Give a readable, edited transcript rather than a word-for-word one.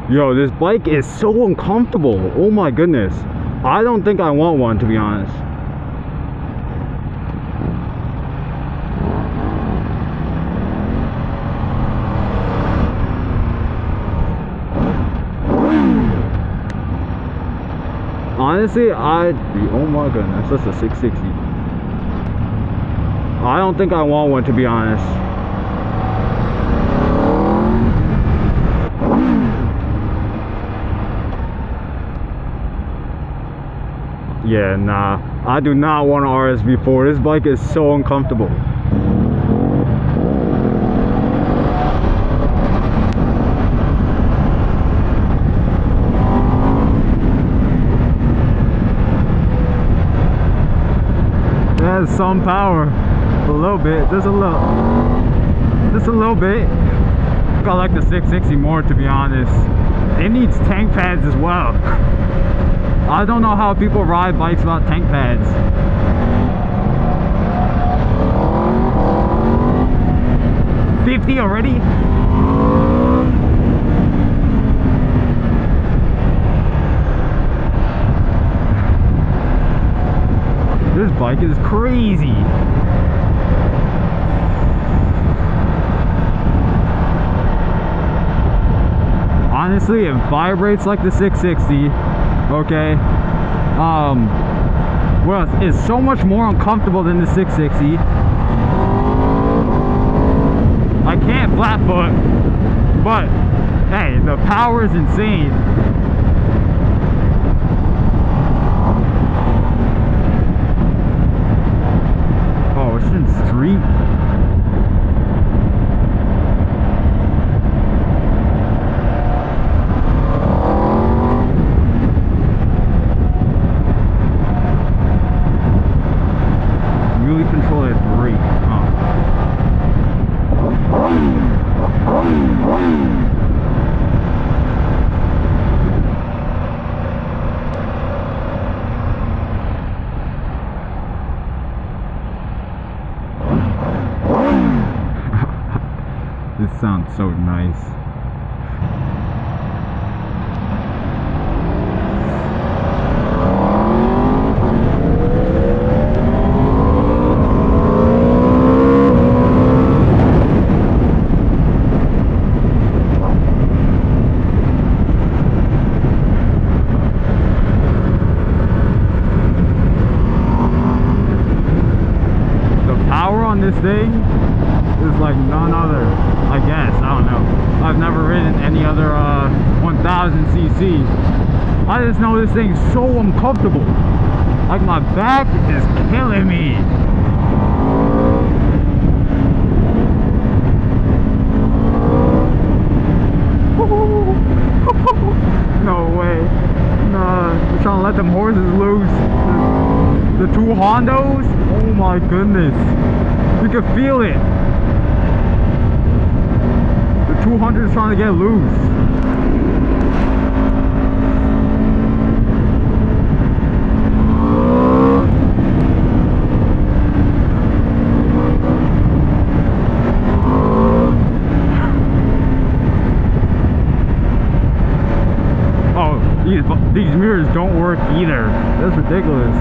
Yo, this bike is so uncomfortable. Oh my goodness. I don't think I want one, to be honest. Honestly, oh my goodness, that's a 660. I don't think I want one, to be honest. Yeah, nah, I do not want an RSV4. This bike is so uncomfortable. It has some power, a little bit, just a little bit. I like the 660 more, to be honest. It needs tank pads as well. I don't know how people ride bikes without tank pads. $50 already? This bike is crazy. Honestly, it vibrates like the 660. Okay, well, it's so much more uncomfortable than the 660. I can't flat foot, but hey, the power is insane. Oh, it's in street. Control at 3. This sounds so nice. This thing is like none other, I guess. I don't know. I've never ridden any other 1000cc. I just know this thing's so uncomfortable. Like, my back is killing me. No way. Nah, you're trying to let them horses loose. The two Hondos? Oh my goodness. You can feel it. The 200 is trying to get loose. Oh, these mirrors don't work either. That's ridiculous.